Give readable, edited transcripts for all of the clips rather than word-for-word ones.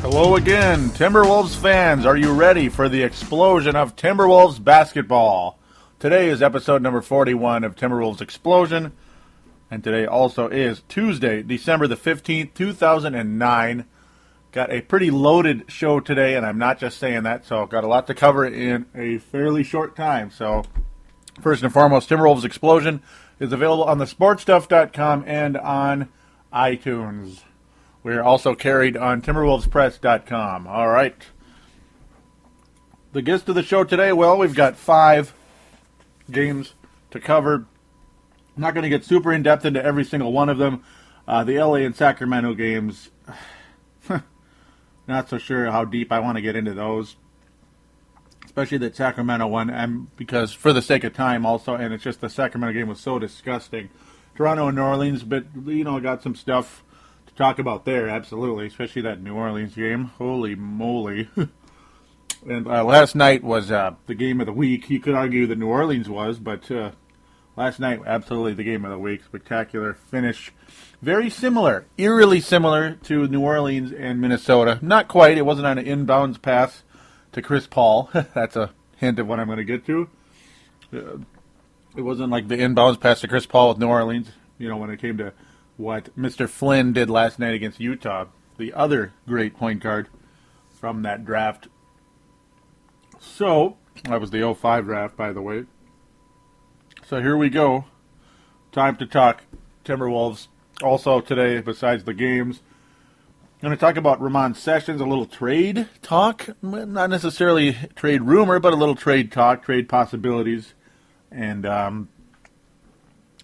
Hello again, Timberwolves fans. Are you ready for the explosion of Timberwolves basketball? Today is episode number 41 of Timberwolves Explosion, and today also is Tuesday, December the 15th, 2009. Got a pretty loaded show today, and I'm not just saying that, so I've got a lot to cover in a fairly short time. So, first and foremost, Timberwolves Explosion is available on thesportstuff.com and on iTunes. We're also carried on TimberwolvesPress.com. All right. The gist of the show today, well, we've got 5 games to cover. I'm not going to get super in-depth into every single one of them. The LA and Sacramento games, not so sure how deep I want to get into those. Especially that Sacramento one, because for the sake of time also, and it's just the Sacramento game was so disgusting. Toronto and New Orleans, but, got some stuff talk about there, absolutely, especially that New Orleans game. Holy moly. And last night was the game of the week. You could argue that New Orleans was, but last night, absolutely the game of the week. Spectacular finish. Very similar, eerily similar to New Orleans and Minnesota. Not quite. It wasn't on an inbounds pass to Chris Paul. That's a hint of what I'm going to get to. It wasn't like the inbounds pass to Chris Paul with New Orleans, when it came to what Mr. Flynn did last night against Utah, the other great point guard from that draft. So, that was the 05 draft, by the way. So here we go. Time to talk Timberwolves. Also today, besides the games, I'm going to talk about Ramon Sessions, a little trade talk. Not necessarily trade rumor, but a little trade talk, trade possibilities. And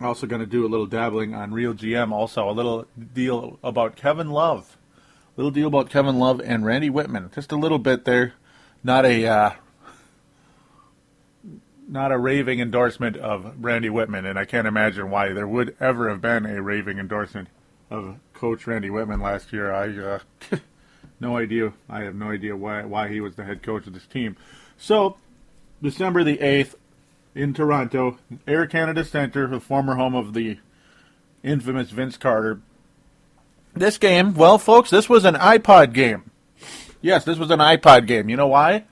also going to do a little dabbling on Real GM. Also, a little deal about Kevin Love. And Randy Wittman. Just a little bit there. Not a raving endorsement of Randy Wittman, and I can't imagine why there would ever have been a raving endorsement of Coach Randy Wittman last year. No idea. I have no idea why he was the head coach of this team. So, December the 8th, in Toronto, Air Canada Centre, the former home of the infamous Vince Carter. This game, well, folks, this was an iPod game. Yes, this was an iPod game. You know why?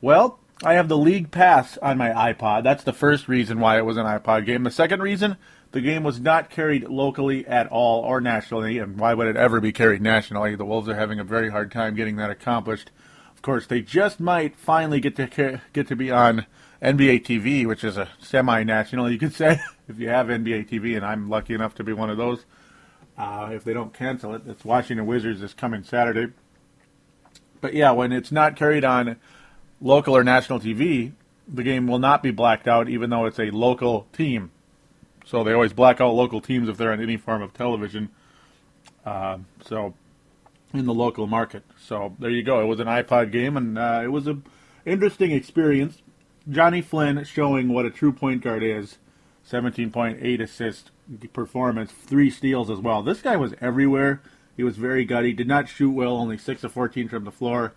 Well, I have the league pass on my iPod. That's the first reason why it was an iPod game. The second reason, the game was not carried locally at all or nationally, and why would it ever be carried nationally? The Wolves are having a very hard time getting that accomplished. Of course, they just might finally get to be on NBA TV, which is a semi-national, you could say, if you have NBA TV, and I'm lucky enough to be one of those. If they don't cancel it, it's Washington Wizards this coming Saturday. But yeah, when it's not carried on local or national TV, the game will not be blacked out, even though it's a local team. So they always black out local teams if they're on any form of television. So in the local market. So there you go. It was an iPod game, and it was an interesting experience. Jonny Flynn showing what a true point guard is. 17.8 assist performance, 3 steals as well. This guy was everywhere. He was very gutty. Did not shoot well, only 6 of 14 from the floor.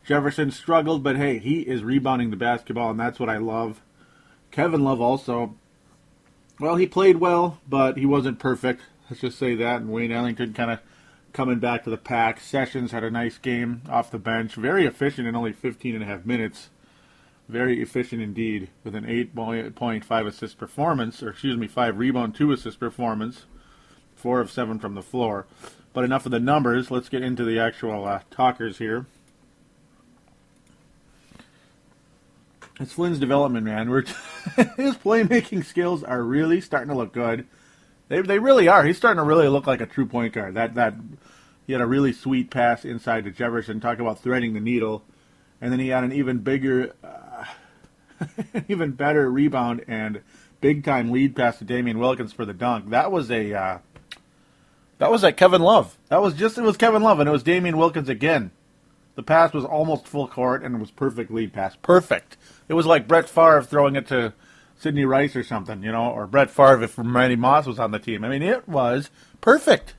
Jefferson struggled, but hey, he is rebounding the basketball, and that's what I love. Kevin Love also, well, he played well, but he wasn't perfect. Let's just say that. And Wayne Ellington kind of coming back to the pack. Sessions had a nice game off the bench. Very efficient in only 15 and a half minutes. Very efficient indeed, with an 8.5 assist performance, 5 rebound, 2 assist performance, 4 of 7 from the floor. But enough of the numbers. Let's get into the actual talkers here. It's Flynn's development, man. His playmaking skills are really starting to look good. They really are. He's starting to really look like a true point guard. That he had a really sweet pass inside to Jefferson. Talk about threading the needle. And then he had an even bigger, even better rebound and big-time lead pass to Damian Wilkins for the dunk. That was Kevin Love. It was Kevin Love, and it was Damian Wilkins again. The pass was almost full court, and it was perfect lead pass. Perfect. It was like Brett Favre throwing it to Sidney Rice or something, or Brett Favre if Randy Moss was on the team. I mean, it was perfect.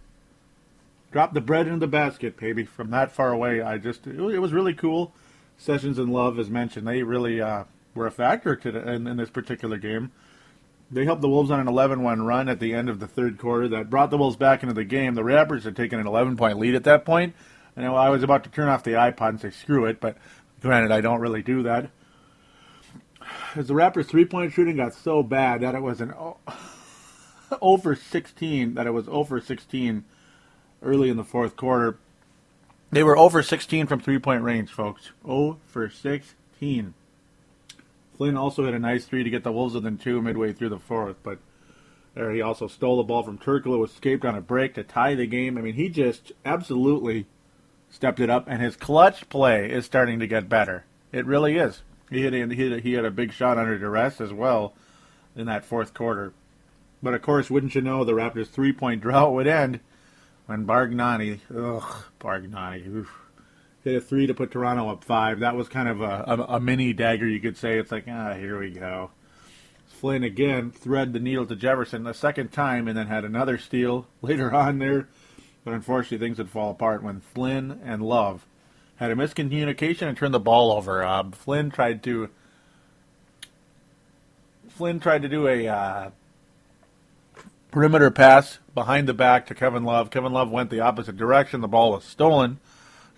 Drop the bread into the basket, baby, from that far away. It was really cool. Sessions and Love, as mentioned, they really were a factor in this particular game. They helped the Wolves on an 11-1 run at the end of the third quarter that brought the Wolves back into the game. The Raptors had taken an 11-point lead at that point. And I was about to turn off the iPod and say screw it, but granted, I don't really do that. As the Raptors' three-point shooting got so bad that it was an 0 for 16, that it was 0 for 16 early in the fourth quarter. They were 0 for 16 from three-point range, folks. 0 for 16. Flynn also hit a nice three to get the Wolves within two midway through the fourth, but there he also stole the ball from Turkoglu, who escaped on a break to tie the game. I mean, he just absolutely stepped it up, and his clutch play is starting to get better. It really is. He had a big shot under duress as well in that fourth quarter. But, of course, wouldn't you know, the Raptors' three-point drought would end when Bargnani hit a three to put Toronto up 5. That was kind of a mini dagger, you could say. It's like, here we go. Flynn again thread the needle to Jefferson a second time and then had another steal later on there. But unfortunately, things would fall apart when Flynn and Love had a miscommunication and turned the ball over. Flynn tried to do a perimeter pass behind the back to Kevin Love. Kevin Love went the opposite direction. The ball was stolen.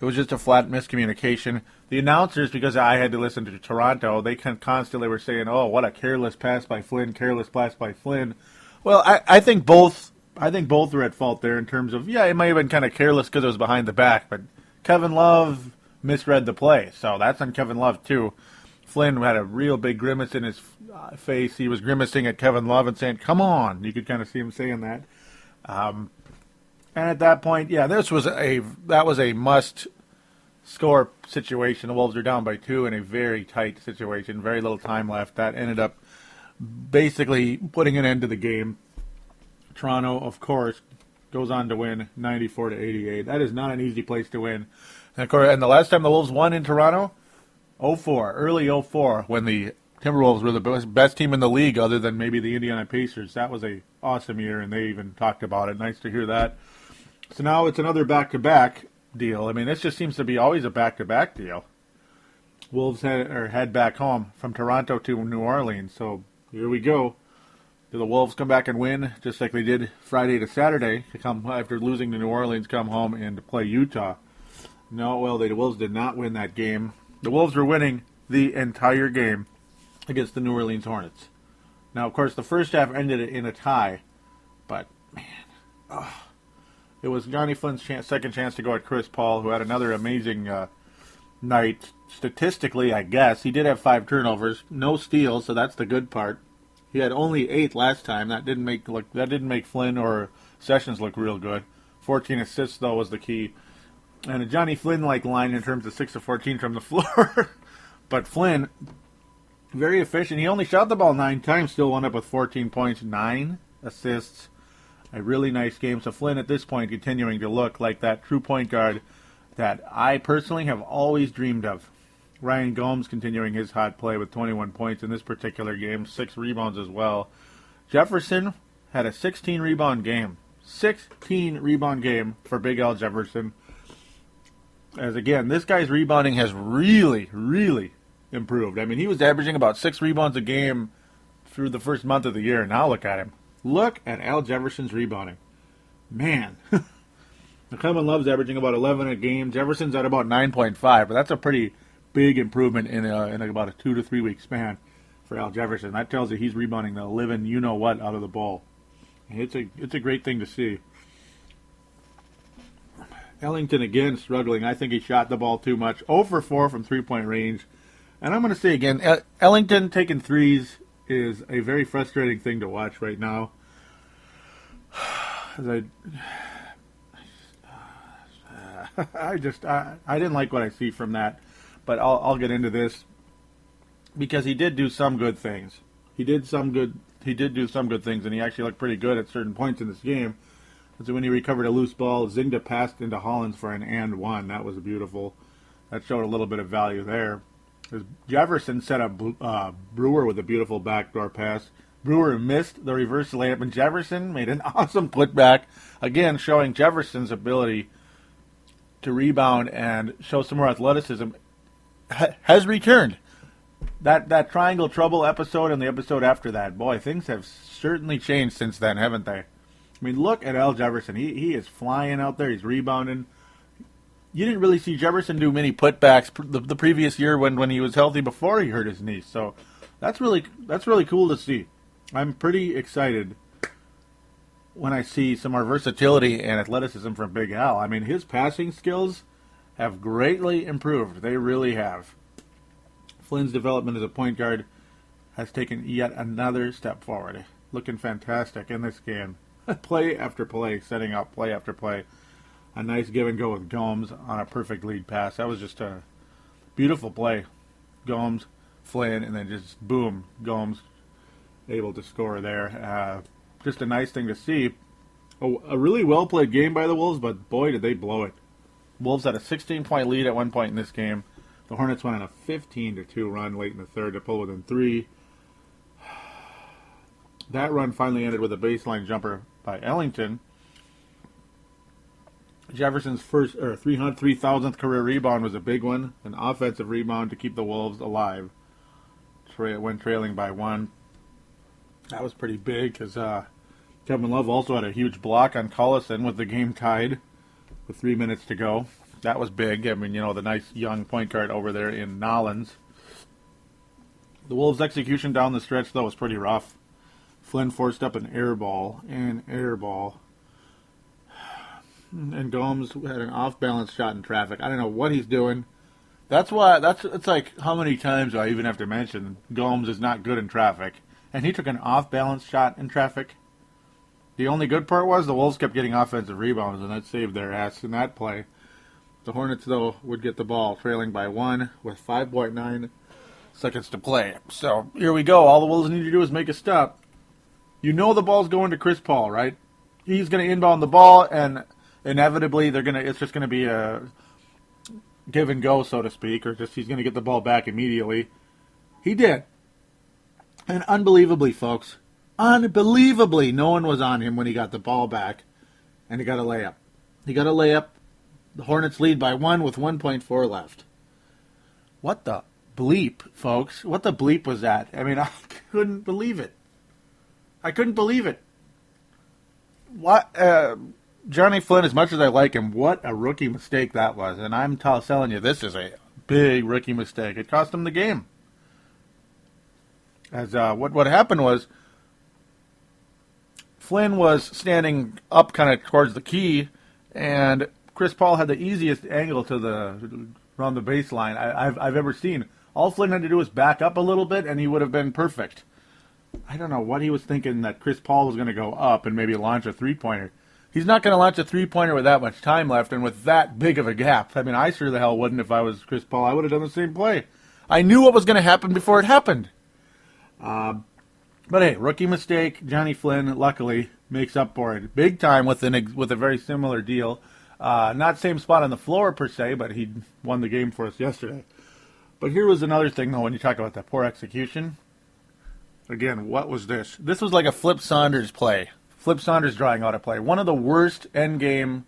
It was just a flat miscommunication. The announcers, because I had to listen to Toronto, they constantly were saying, "Oh, what a careless pass by Flynn! Careless pass by Flynn." Well, I think both were at fault there in terms of, it might have been kind of careless because it was behind the back, but Kevin Love misread the play, so that's on Kevin Love too. Flynn had a real big grimace in his face. He was grimacing at Kevin Love and saying, "Come on!" You could kind of see him saying that. And at that point, that was a must-score situation. The Wolves are down by 2 in a very tight situation. Very little time left. That ended up basically putting an end to the game. Toronto, of course, goes on to win 94-88. That is not an easy place to win. And of course, and the last time the Wolves won in Toronto, 0-4, early 0-4, when the Timberwolves were the best team in the league other than maybe the Indiana Pacers. That was a awesome year, and they even talked about it. Nice to hear that. So now it's another back-to-back deal. I mean, this just seems to be always a back-to-back deal. Wolves head back home from Toronto to New Orleans. So here we go. Do the Wolves come back and win just like they did Friday to Saturday to come after losing to New Orleans, come home and play Utah? No, well, the Wolves did not win that game. The Wolves were winning the entire game against the New Orleans Hornets. Now, of course, the first half ended in a tie, but, man, it was Jonny Flynn's second chance to go at Chris Paul, who had another amazing night. Statistically, I guess. He did have 5 turnovers, no steals, so that's the good part. He had only 8 last time. That didn't make Flynn or Sessions look real good. 14 assists, though, was the key. And a Jonny Flynn-like line in terms of 6 of 14 from the floor. But Flynn, very efficient. He only shot the ball 9 times, still wound up with 14 points, 9 assists. A really nice game. So Flynn, at this point, continuing to look like that true point guard that I personally have always dreamed of. Ryan Gomes continuing his hot play with 21 points in this particular game, 6 rebounds as well. Jefferson had a 16-rebound game. 16-rebound game for Big Al Jefferson. As again, this guy's rebounding has really, really improved. I mean, he was averaging about 6 rebounds a game through the first month of the year. Now look at him. Look at Al Jefferson's rebounding. Man. Kevin Love's averaging about 11 a game. Jefferson's at about 9.5, but that's a pretty big improvement in about a 2 to 3 week span for Al Jefferson. That tells you he's rebounding the living you-know-what out of the ball. And it's a great thing to see. Ellington again struggling. I think he shot the ball too much. 0 for 4 from three-point range. And I'm going to say again, Ellington taking threes is a very frustrating thing to watch right now. I didn't like what I see from that, but I'll get into this because he did do some good things. He did do some good things, and he actually looked pretty good at certain points in this game. So when he recovered a loose ball, Zingda passed into Hollins for an and one. That was beautiful. That showed a little bit of value there. Jefferson set up Brewer with a beautiful backdoor pass. Brewer missed the reverse layup, and Jefferson made an awesome putback, again showing Jefferson's ability to rebound and show some more athleticism has returned. That Triangle Trouble episode and the episode after that, boy, things have certainly changed since then, haven't they? I mean, look at Al Jefferson. He is flying out there. He's rebounding. you didn't really see Jefferson do many putbacks the previous year when he was healthy before he hurt his knee. So that's really cool to see. I'm pretty excited when I see some more versatility and athleticism from Big Al. I mean, his passing skills have greatly improved. They really have. Flynn's development as a point guard has taken yet another step forward. Looking fantastic in this game. Play after play, setting up play after play. A nice give and go with Gomes on a perfect lead pass. That was just a beautiful play. Gomes, Flynn, and then just boom, Gomes able to score there. Just a nice thing to see. A really well played game by the Wolves, but boy did they blow it. Wolves had a 16-point lead at one point in this game. The Hornets went on a 15-2 run late in the third to pull within 3. That run finally ended with a baseline jumper by Ellington. Jefferson's first 3,000th career rebound was a big one, an offensive rebound to keep the Wolves alive when trailing by 1. That was pretty big because Kevin Love also had a huge block on Collison with the game tied with 3 minutes to go. That was big. I mean, the nice young point guard over there in Nollins. The Wolves' execution down the stretch, though, was pretty rough. Flynn forced up an air ball. And Gomes had an off-balance shot in traffic. I don't know what he's doing. It's like, how many times do I even have to mention Gomes is not good in traffic? And he took an off-balance shot in traffic. The only good part was the Wolves kept getting offensive rebounds, and that saved their ass in that play. The Hornets, though, would get the ball, trailing by 1 with 5.9 seconds to play. So, here we go. All the Wolves need to do is make a stop. You know the ball's going to Chris Paul, right? He's going to inbound the ball, and inevitably it's just going to be a give and go, so to speak, or just he's going to get the ball back immediately. He did. And unbelievably, folks, no one was on him when he got the ball back, and he got a layup. The Hornets lead by 1 with 1.4 left. What the bleep, folks? What the bleep was that? I mean, I couldn't believe it. What? Jonny Flynn, as much as I like him, what a rookie mistake that was. And I'm telling you, this is a big rookie mistake. It cost him the game. As what happened was, Flynn was standing up kind of towards the key, and Chris Paul had the easiest angle to around the baseline I've ever seen. All Flynn had to do was back up a little bit, and he would have been perfect. I don't know what he was thinking, that Chris Paul was going to go up and maybe launch a three-pointer. He's not going to launch a three-pointer with that much time left and with that big of a gap. I mean, I sure the hell wouldn't if I was Chris Paul. I would have done the same play. I knew what was going to happen before it happened. But hey, rookie mistake. Jonny Flynn, luckily, makes up for it big time with a very similar deal. Not same spot on the floor per se, but he won the game for us yesterday. But here was another thing, though, when you talk about that poor execution. Again, what was this? This was like a Flip Saunders play. Flip Saunders drawing out a play. One of the worst end-game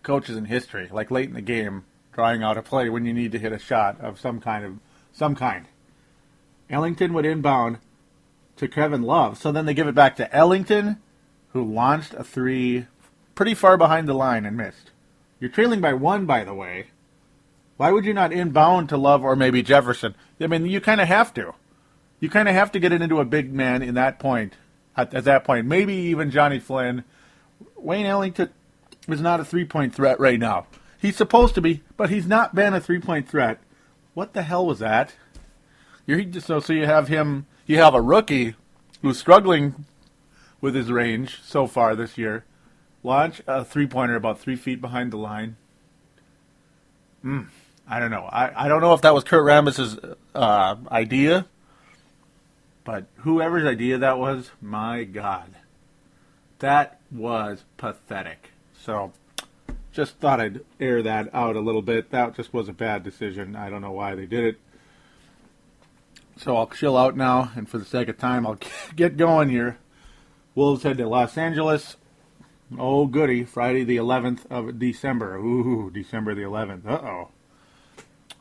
coaches in history, like late in the game, drawing out a play when you need to hit a shot of some kind. Ellington would inbound to Kevin Love. So then they give it back to Ellington, who launched a three pretty far behind the line and missed. You're trailing by 1, by the way. Why would you not inbound to Love or maybe Jefferson? I mean, you kind of have to. You kind of have to get it into a big man in that point. At that point, maybe even Jonny Flynn. Wayne Ellington is not a three-point threat right now. He's supposed to be, but he's not been a three-point threat. What the hell was that? So you have him. You have a rookie who's struggling with his range so far this year. Launch a three-pointer about 3 feet behind the line. I don't know. I don't know if that was Kurt Rambis's idea. But whoever's idea that was, my God, that was pathetic. So just thought I'd air that out a little bit. That just was a bad decision. I don't know why they did it. So I'll chill out now, and for the sake of time, I'll get going here. Wolves head to Los Angeles. Oh, goody. Friday the 11th of December. Ooh, December the 11th. Uh-oh.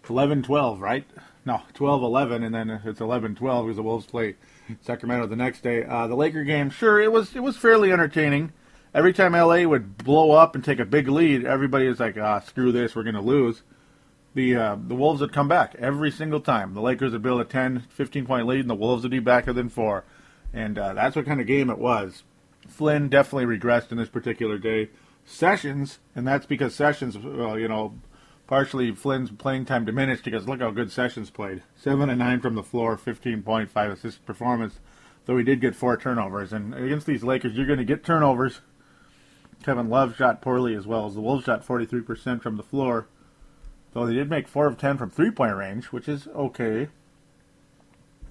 11-12, right? No, 12-11, and then it's 11-12 because the Wolves play Sacramento the next day. The Laker game, sure, it was fairly entertaining. every time LA would blow up and take a big lead, everybody was like, screw this, we're going to lose. The Wolves would come back every single time. The Lakers would build a 10, 15-point lead, and the Wolves would be back within 4. And that's what kind of game it was. Flynn definitely regressed in this particular day. Sessions, and that's because Sessions, partially Flynn's playing time diminished because look how good Sessions played. 7 and 9 from the floor, 15.5 assist performance, though he did get 4 turnovers. And against these Lakers, you're going to get turnovers. Kevin Love shot poorly as well as the Wolves shot 43% from the floor, though they did make 4 of 10 from three-point range, which is okay.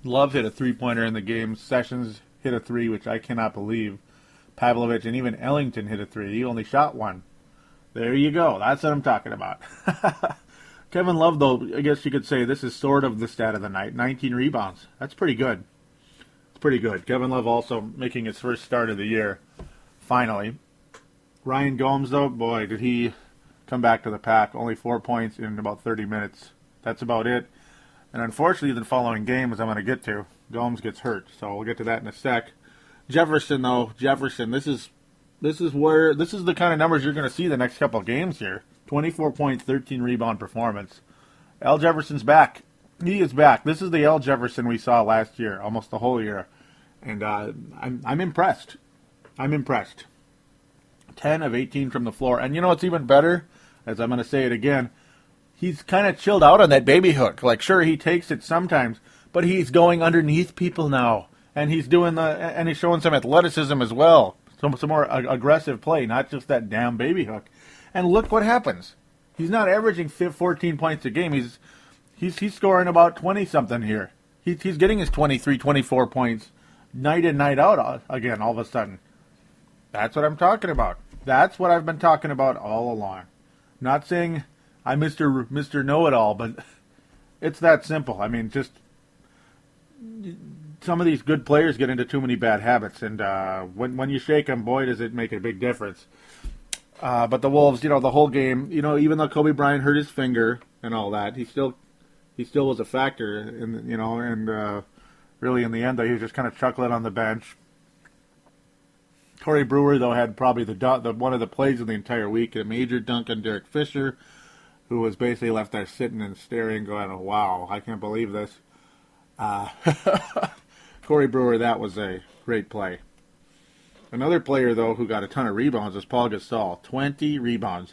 Love hit a three-pointer in the game. Sessions hit a 3, which I cannot believe. Pavlovich and even Ellington hit a 3. He only shot 1. There you go. That's what I'm talking about. Kevin Love, though, I guess you could say this is sort of the stat of the night. 19 rebounds. That's pretty good. It's pretty good. Kevin Love also making his first start of the year, finally. Ryan Gomes, though, boy, did he come back to the pack. Only 4 points in about 30 minutes. That's about it. And unfortunately, the following game, as I'm going to get to, Gomes gets hurt. So we'll get to that in a sec. Jefferson, though, this is the kind of numbers you're going to see the next couple of games here. 24 points, 13 rebound performance. Al Jefferson's back. He is back. This is the Al Jefferson we saw last year, almost the whole year. And I'm impressed. I'm impressed. 10 of 18 from the floor. And you know what's even better? As I'm going to say it again, he's kind of chilled out on that baby hook. Like, sure, he takes it sometimes, but he's going underneath people now. And he's showing some athleticism as well. Some more aggressive play, not just that damn baby hook. And look what happens. He's not averaging 14 points a game. He's scoring about 20-something here. He's getting his 23, 24 points night in, night out again all of a sudden. That's what I'm talking about. That's what I've been talking about all along. Not saying I'm Mr. Know-It-All, but it's that simple. I mean, just some of these good players get into too many bad habits, and when you shake them, boy, does it make a big difference. But the Wolves, the whole game, even though Kobe Bryant hurt his finger and all that, he still was a factor, and really in the end, though, he was just kind of chuckling on the bench. Corey Brewer, though, had probably the one of the plays of the entire week, a major dunk on Derek Fisher, who was basically left there sitting and staring, going, "Oh, wow, I can't believe this." Corey Brewer, that was a great play. Another player, though, who got a ton of rebounds was Paul Gasol. 20 rebounds.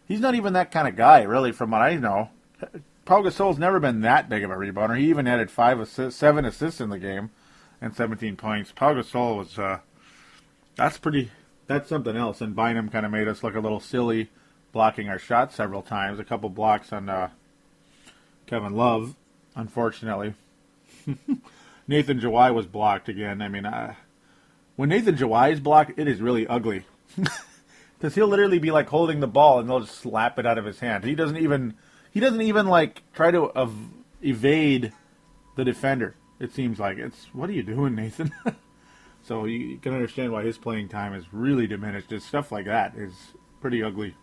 He's not even that kind of guy, really, from what I know. Paul Gasol's never been that big of a rebounder. He even added 7 assists in the game and 17 points. Paul Gasol was, that's something else. And Bynum kind of made us look a little silly, blocking our shots several times. A couple blocks on Kevin Love, unfortunately. Nathan Jawai was blocked again. I mean, when Nathan Jawai is blocked, it is really ugly. Because he'll literally be like holding the ball and they'll just slap it out of his hand. He doesn't even like try to evade the defender. It seems like what are you doing, Nathan? So you can understand why his playing time is really diminished. It's stuff like that is pretty ugly.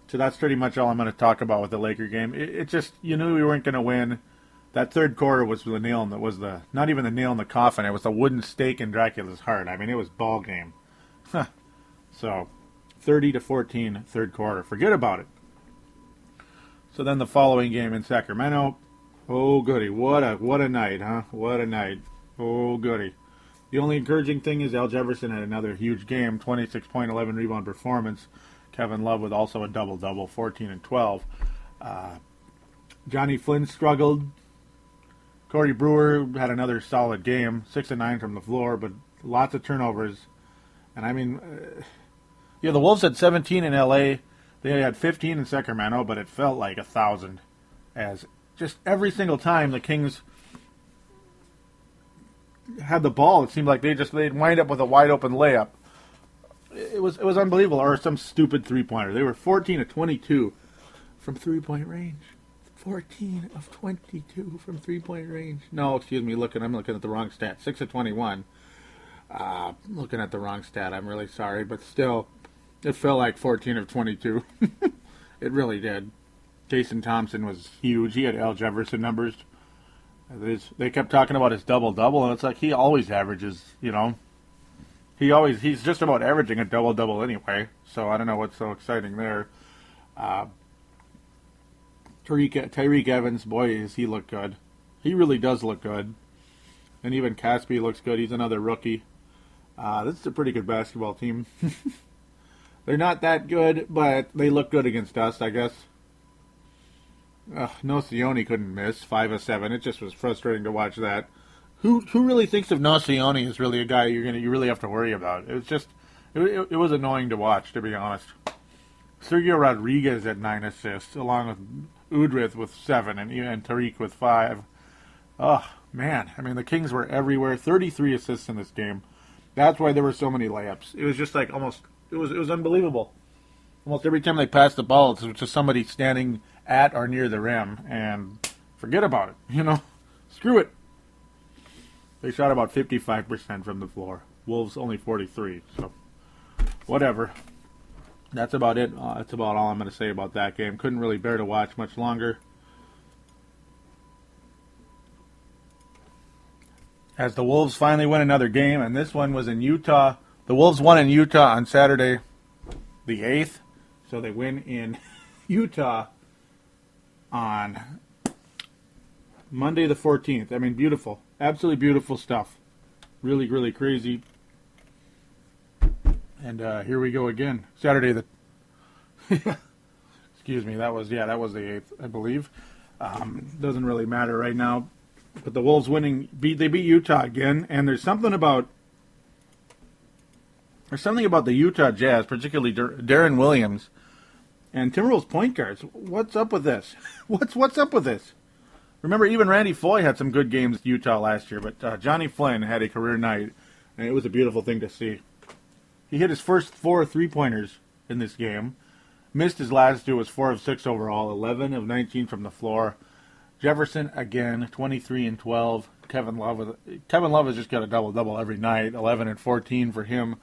So that's pretty much all I'm going to talk about with the Laker game. It just, you knew we weren't going to win. That third quarter was the nail in the not even the nail in the coffin. It was the wooden stake in Dracula's heart. I mean, it was ball game. So 30-14 third quarter. Forget about it. So then the following game in Sacramento. Oh goody, what a night, huh? What a night. Oh goody. The only encouraging thing is Al Jefferson had another huge game, 26 point, 11 rebound performance. Kevin Love with also a double-double, 14 and 12. Jonny Flynn struggled. Corey Brewer had another solid game, 6 and 9 from the floor, but lots of turnovers. And I mean, the Wolves had 17 in LA. They had 15 in Sacramento, but it felt like 1,000. As just every single time the Kings had the ball, it seemed like they'd wind up with a wide open layup. It was unbelievable, or some stupid three-pointer. They were 14 of 22 from three-point range. 14 of 22 from three-point range. No, excuse me, I'm looking at the wrong stat. 6 of 21. Looking at the wrong stat. I'm really sorry, but still, it felt like 14 of 22. It really did. Jason Thompson was huge. He had Al Jefferson numbers. They kept talking about his double-double, and it's like he always averages, He's just about averaging a double-double anyway, so I don't know what's so exciting there. Tyreek Evans, boy, does he look good. He really does look good. And even Caspi looks good. He's another rookie. This is a pretty good basketball team. They're not that good, but they look good against us, I guess. Nocioni couldn't miss, 5 of 7. It just was frustrating to watch that. Who really thinks of Nocioni as really a guy you really have to worry about? It was annoying to watch, to be honest. Sergio Rodriguez at 9 assists, along with Udrith with 7 and Tariq with 5. Oh man, I mean the Kings were everywhere. 33 assists in this game. That's why there were so many layups. It was just like almost it was unbelievable. Almost every time they passed the ball, it was just somebody standing at or near the rim, and forget about it. Screw it. They shot about 55% from the floor. Wolves only 43. So, whatever. That's about it. That's about all I'm going to say about that game. Couldn't really bear to watch much longer. As the Wolves finally win another game, and this one was in Utah. The Wolves won in Utah on Saturday the 8th. So they win in Utah on Monday the 14th. I mean, beautiful. Absolutely beautiful stuff. Really, really crazy. And here we go again. Saturday the... Excuse me, that was the 8th, I believe. Doesn't really matter right now. But the Wolves they beat Utah again, and there's something about the Utah Jazz, particularly Darren Williams and Timberwolves point guards. What's up with this? What's up with this? Remember, even Randy Foye had some good games at Utah last year, but Jonny Flynn had a career night, and it was a beautiful thing to see. He hit his first 4 three-pointers in this game. Missed his last 2, was 4 of 6 overall, 11 of 19 from the floor. Jefferson, again, 23 and 12. Kevin Love has just got a double-double every night, 11 and 14 for him.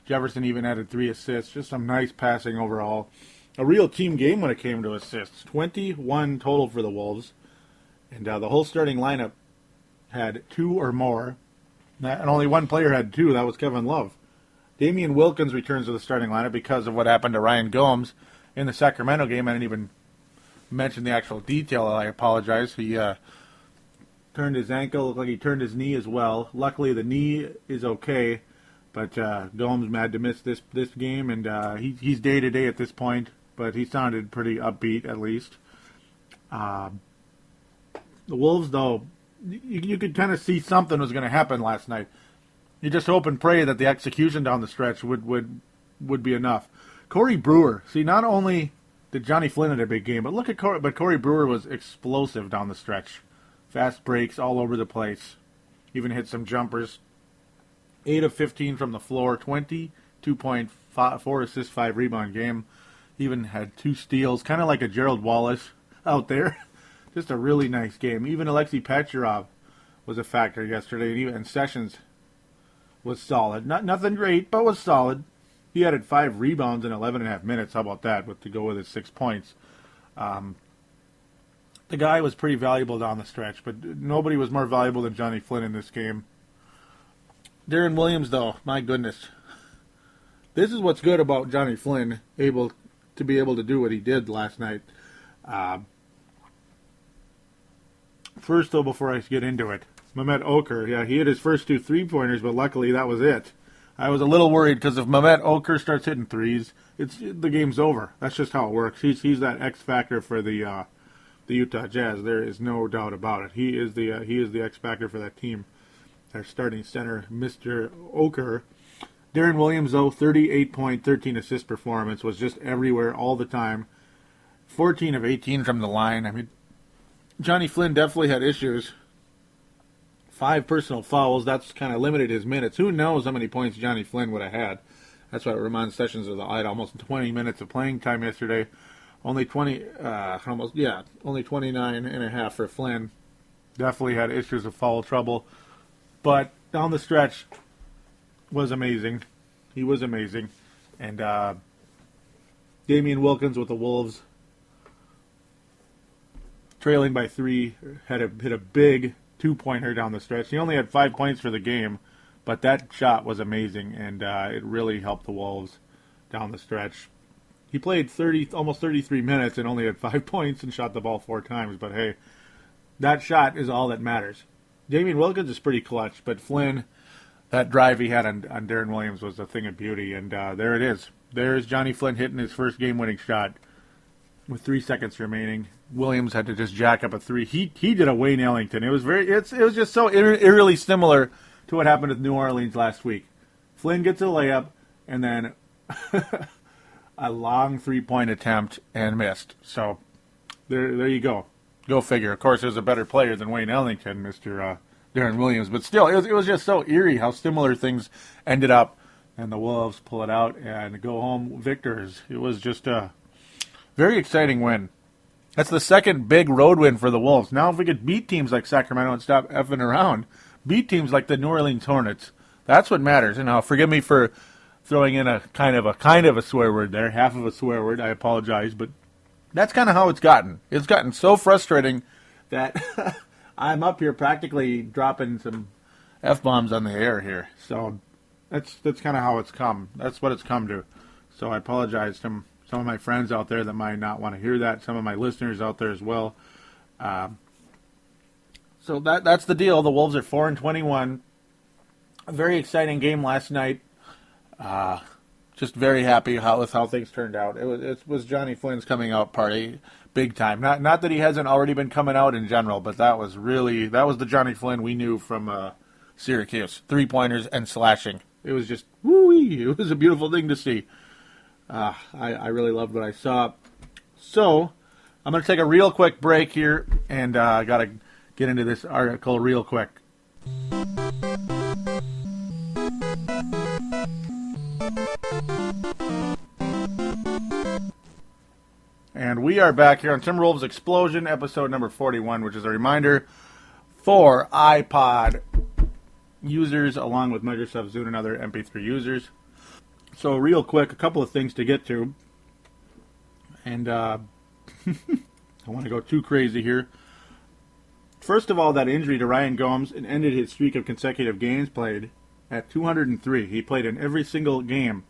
Jefferson even added 3 assists, just some nice passing overall. A real team game when it came to assists. 21 total for the Wolves. And the whole starting lineup had 2 or more. And only one player had 2. That was Kevin Love. Damian Wilkins returns to the starting lineup because of what happened to Ryan Gomes in the Sacramento game. I didn't even mention the actual detail. I apologize. He turned his ankle. Looked like he turned his knee as well. Luckily, the knee is okay. But Gomes mad to miss this game. And he's day-to-day at this point. But he sounded pretty upbeat, at least. The Wolves, though, you could kind of see something was going to happen last night. You just hope and pray that the execution down the stretch would be enough. Corey Brewer, see, not only did Jonny Flynn have a big game, but Corey Brewer was explosive down the stretch. Fast breaks all over the place. Even hit some jumpers. 8 of 15 from the floor, 22.4 assists, 5 rebound game. Even had 2 steals, kind of like a Gerald Wallace out there. Just a really nice game. Even Alexei Pacharov was a factor yesterday, and Sessions was solid. Nothing great, but was solid. He added 5 rebounds in 11.5 minutes. How about that? To go with his 6 points. The guy was pretty valuable down the stretch, but nobody was more valuable than Jonny Flynn in this game. Darren Williams, though, my goodness. This is what's good about Jonny Flynn, able to do what he did last night. First, though, before I get into it, Mehmet Okur, he hit his first 2 three-pointers, but luckily that was it. I was a little worried because if Mehmet Okur starts hitting threes, the game's over. That's just how it works. He's that X factor for the Utah Jazz. There is no doubt about it. He is the X factor for that team. Their starting center, Mr. Okur. Darren Williams, though, 38-point, 13-assist performance, was just everywhere all the time. 14 of 18 from the line. I mean, Jonny Flynn definitely had issues. 5 personal fouls. That's kind of limited his minutes. Who knows how many points Jonny Flynn would have had. That's why Ramon Sessions had almost 20 minutes of playing time yesterday. Only 29 and a half for Flynn. Definitely had issues of foul trouble. But down the stretch was amazing. He was amazing. And Damian Wilkins with the Wolves, trailing by 3, hit a big 2-pointer down the stretch. He only had 5 points for the game, But that shot was amazing, and it really helped the Wolves down the stretch. He played almost 33 minutes and only had 5 points and shot the ball 4 times. But hey, that shot is all that matters. Damian Wilkins is pretty clutch, but Flynn, that drive he had on Darren Williams was a thing of beauty. And there it is. There's Jonny Flynn hitting his first game-winning shot with 3 seconds remaining. Williams had to just jack up a 3. He did a Wayne Ellington. It was just so eerily similar to what happened with New Orleans last week. Flynn gets a layup and then a long 3-point attempt and missed. So there you go. Go figure. Of course, there's a better player than Wayne Ellington, Mr. Darren Williams. But still, it was just so eerie how similar things ended up. And the Wolves pull it out and go home victors. It was just a very exciting win. That's the second big road win for the Wolves. Now if we could beat teams like Sacramento and stop effing around, beat teams like the New Orleans Hornets, that's what matters. And now forgive me for throwing in a kind of a swear word there, half of a swear word. I apologize, but that's kind of how it's gotten. It's gotten so frustrating that I'm up here practically dropping some F-bombs on the air here. So that's kind of how it's come. That's what it's come to. So I apologize to some of my friends out there that might not want to hear that. Some of my listeners out there as well. So that's the deal. The Wolves are 4-21. A very exciting game last night. Just very happy with how things turned out. It was Jonny Flynn's coming out party, big time. Not that he hasn't already been coming out in general, but that was the Jonny Flynn we knew from Syracuse. 3-pointers and slashing. It was just woo-wee. It was a beautiful thing to see. I really loved what I saw. So I'm going to take a real quick break here, and I got to get into this article real quick. And we are back here on Timberwolves Explosion, episode number 41, which is a reminder for iPod users along with Microsoft Zune and other MP3 users. So real quick, a couple of things to get to. And I don't want to go too crazy here. First of all, that injury to Ryan Gomes ended his streak of consecutive games played at 203. He played in every single game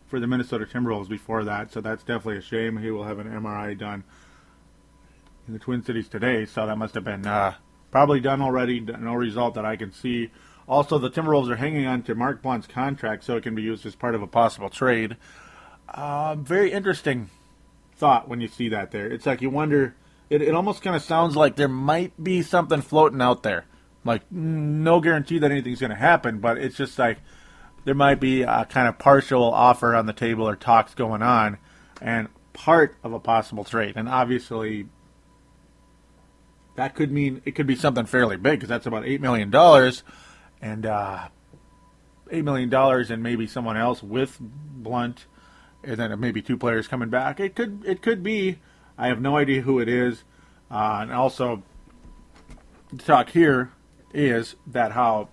for the Minnesota Timberwolves before that, so that's definitely a shame. He will have an MRI done in the Twin Cities today, so that must have been probably done already. No result that I can see. Also, the Timberwolves are hanging on to Mark Blount's contract so it can be used as part of a possible trade. Very interesting thought when you see that there. It's like you wonder, it almost kind of sounds like there might be something floating out there. Like, no guarantee that anything's going to happen, but it's just like there might be a kind of partial offer on the table or talks going on and part of a possible trade. And obviously, that could mean it could be something fairly big because that's about $8 million. And $8 million and maybe someone else with Blount, and then maybe 2 players coming back. It could be. I have no idea who it is. And also, the talk here is that how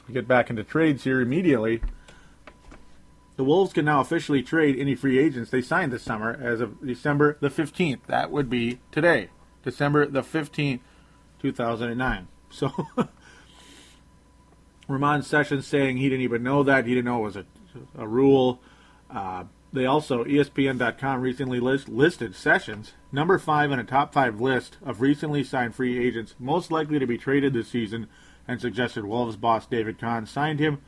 we get back into trades here immediately. The Wolves can now officially trade any free agents they signed this summer as of December the 15th. That would be today, December the 15th, 2009. So Ramon Sessions saying he didn't even know that. He didn't know it was a rule. They also, ESPN.com recently listed Sessions, number 5 in a top 5 list of recently signed free agents most likely to be traded this season, and suggested Wolves boss David Kahn signed him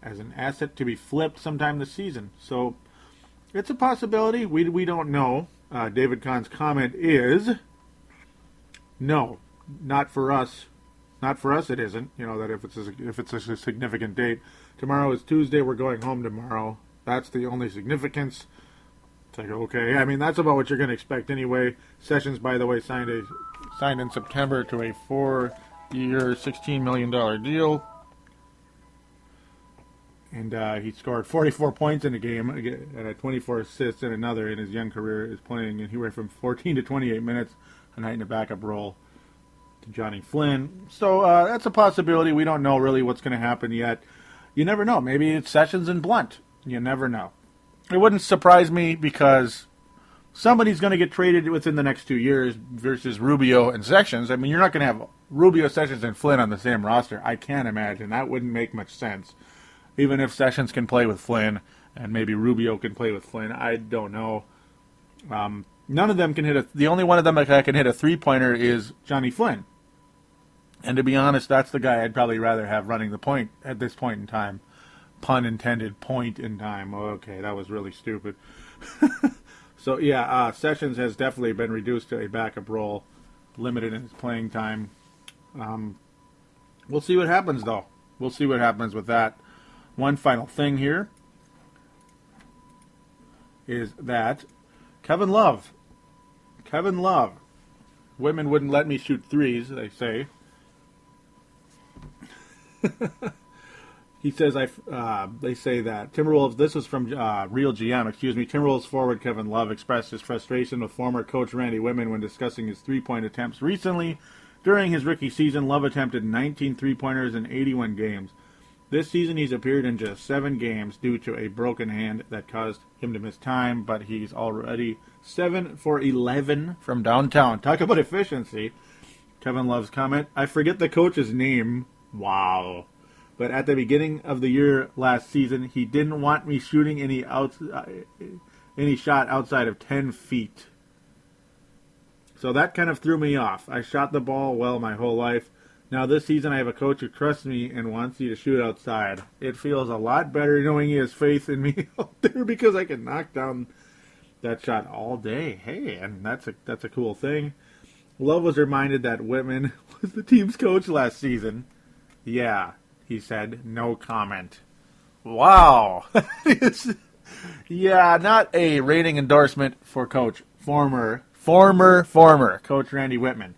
as an asset to be flipped sometime this season. So it's a possibility. We don't know. David Kahn's comment is, no, not for us. Not for us it isn't. You know, that if it's a significant date. Tomorrow is Tuesday. We're going home tomorrow. That's the only significance. It's like, okay. I mean, that's about what you're going to expect anyway. Sessions, by the way, signed in September to a 4-year, $16 million deal. And he scored 44 points in a game and 24 assists in another in his young career. Is playing anywhere from 14 to 28 minutes a night in a backup role to Jonny Flynn. So that's a possibility. We don't know really what's going to happen yet. You never know. Maybe it's Sessions and Blount. You never know. It wouldn't surprise me because somebody's going to get traded within the next 2 years versus Rubio and Sessions. I mean, you're not going to have Rubio, Sessions, and Flynn on the same roster. I can't imagine. That wouldn't make much sense. Even if Sessions can play with Flynn and maybe Rubio can play with Flynn, I don't know. None of them can hit the only one of them that can hit a three-pointer is Jonny Flynn. And to be honest, that's the guy I'd probably rather have running the point at this point in time. Pun intended, point in time. Okay, that was really stupid. So, yeah, Sessions has definitely been reduced to a backup role, limited in his playing time. We'll see what happens, though. We'll see what happens with that. One final thing here is that Kevin Love, women wouldn't let me shoot threes, they say. He says, they say that Timberwolves, this is from Real GM, Timberwolves forward Kevin Love expressed his frustration with former coach Randy Wittman when discussing his three-point attempts recently. During his rookie season, Love attempted 19 three-pointers in 81 games. This season, he's appeared in just 7 games due to a broken hand that caused him to miss time, but he's already 7 for 11 from downtown. Talk about efficiency. Kevin Love's comment, I forget the coach's name. Wow. But at the beginning of the year last season, he didn't want me shooting any shot outside of 10 feet. So that kind of threw me off. I shot the ball well my whole life. Now this season I have a coach who trusts me and wants me to shoot outside. It feels a lot better knowing he has faith in me out there because I can knock down that shot all day. Hey, and that's a cool thing. Love was reminded that Wittman was the team's coach last season. Yeah, he said, no comment. Wow. Yeah, not a rating endorsement for coach. Former Coach Randy Wittman.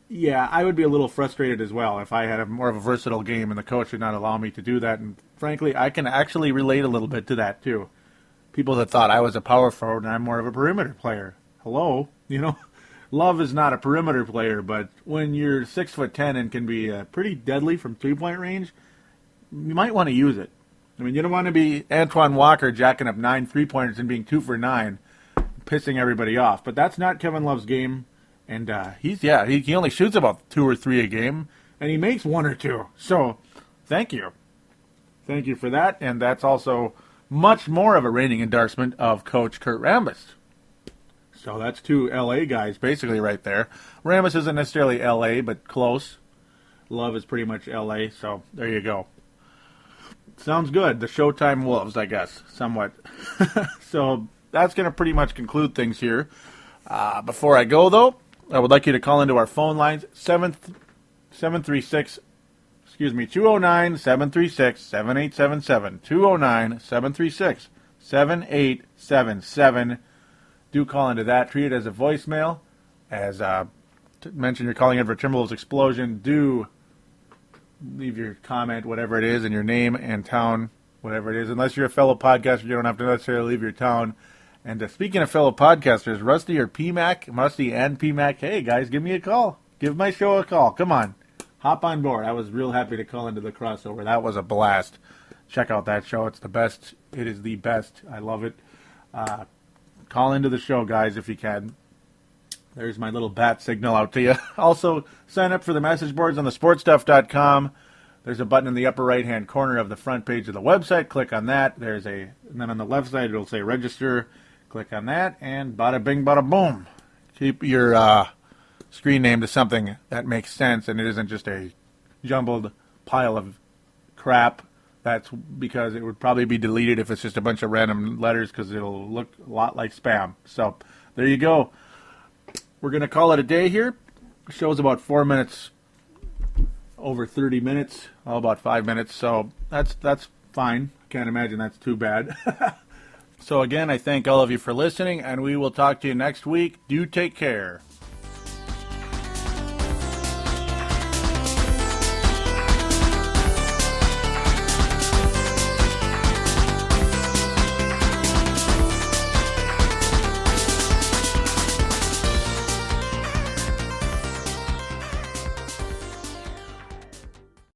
Yeah, I would be a little frustrated as well if I had more of a versatile game and the coach would not allow me to do that. And frankly, I can actually relate a little bit to that too. People that thought I was a power forward and I'm more of a perimeter player. Hello? Love is not a perimeter player, but when you're 6'10" and can be pretty deadly from three-point range, you might want to use it. I mean, you don't want to be Antoine Walker jacking up 9 3-pointers and being 2 for 9, pissing everybody off. But that's not Kevin Love's game. And he only shoots about 2 or 3 a game, and he makes 1 or 2. So, thank you. Thank you for that, and that's also much more of a rating endorsement of Coach Kurt Rambis. So that's 2 L.A. guys basically right there. Rambis isn't necessarily L.A., but close. Love is pretty much L.A., so there you go. Sounds good. The Showtime Wolves, I guess, somewhat. So that's going to pretty much conclude things here. Before I go, though, I would like you to call into our phone lines, 209-736-7877, 209-736-7877. Do call into that. Treat it as a voicemail. As mentioned, you're calling in for Timberwolves Explosion. Do leave your comment, whatever it is, and your name and town, whatever it is. Unless you're a fellow podcaster, you don't have to necessarily leave your town. And speaking of fellow podcasters, Rusty and PMAC, hey guys, give me a call. Give my show a call. Come on. Hop on board. I was real happy to call into the crossover. That was a blast. Check out that show. It's the best. It is the best. I love it. Call into the show, guys, if you can. There's my little bat signal out to you. Also, sign up for the message boards on thesportstuff.com. There's a button in the upper right-hand corner of the front page of the website. Click on that. And then on the left side, it'll say register. Click on that, and bada bing, bada boom. Keep your screen name to something that makes sense, and it isn't just a jumbled pile of crap. That's because it would probably be deleted if it's just a bunch of random letters, because it'll look a lot like spam. So there you go. We're going to call it a day here. The show's about 4 minutes, over 30 minutes, about 5 minutes. So that's fine. Can't imagine that's too bad. So again, I thank all of you for listening, and we will talk to you next week. Do take care.